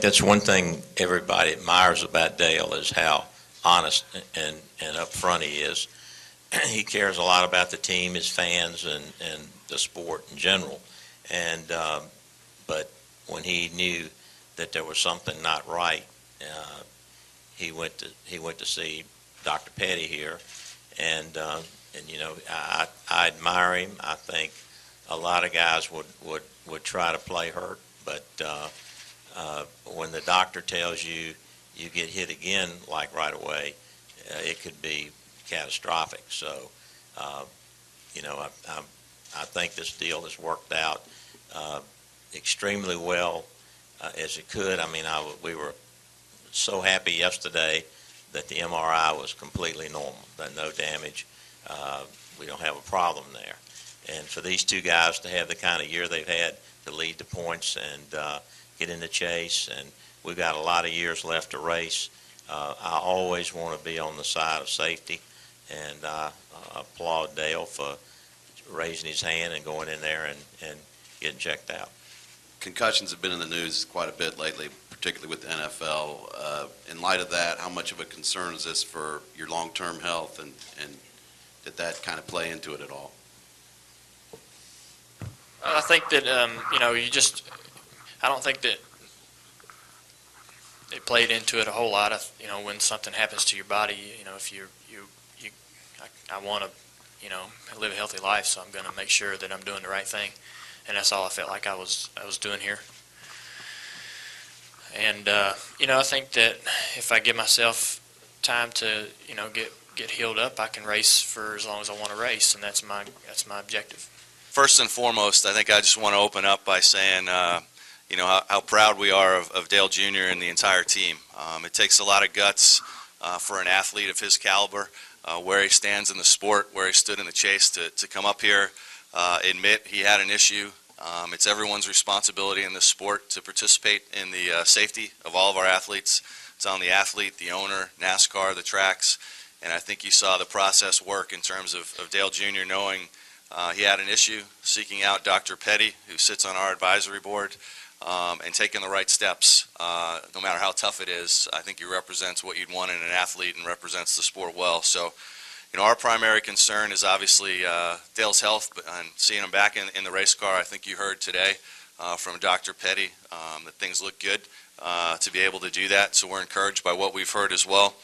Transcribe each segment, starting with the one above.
that's one thing everybody admires about Dale is how honest and upfront he is. He cares a lot about the team, his fans, and the sport in general. And but when he knew that there was something not right, he went to see Dr. Petty here, and you know, I admire him. I think a lot of guys would try to play hurt, but when the doctor tells you you get hit again, like right away, it could be catastrophic. So, you know, I think this deal has worked out extremely well as it could. I mean, we were so happy yesterday that the MRI was completely normal, that no damage. We don't have a problem there. And for these two guys to have the kind of year they've had to lead the points and get in the chase, and we've got a lot of years left to race, I always want to be on the side of safety, and I applaud Dale for raising his hand and going in there and getting checked out. Concussions have been in the news quite a bit lately, particularly with the NFL. In light of that, how much of a concern is this for your long-term health, and did that kind of play into it at all? I think that you know, I don't think that it played into it a whole lot. You know, when something happens to your body, you know, if I want to, you know, live a healthy life, so I'm going to make sure that I'm doing the right thing, and that's all I felt like I was doing here. And you know, I think that if I give myself time to, you know, get healed up, I can race for as long as I want to race, and that's my objective. First and foremost, I think I just want to open up by saying, you know, how proud we are of Dale Jr. and the entire team. It takes a lot of guts for an athlete of his caliber, where he stands in the sport, where he stood in the chase, to come up here, admit he had an issue. It's everyone's responsibility in this sport to participate in the safety of all of our athletes. It's on the athlete, the owner, NASCAR, the tracks, and I think you saw the process work in terms of Dale Jr. knowing he had an issue, seeking out Dr. Petty, who sits on our advisory board, and taking the right steps. No matter how tough it is, I think he represents what you'd want in an athlete and represents the sport well. So, you know, our primary concern is obviously Dale's health, and seeing him back in the race car. I think you heard today from Dr. Petty that things look good to be able to do that. So we're encouraged by what we've heard as well.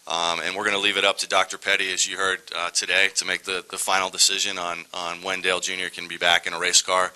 And we're going to leave it up to Dr. Petty, as you heard today, to make the final decision on when Dale Jr. can be back in a race car.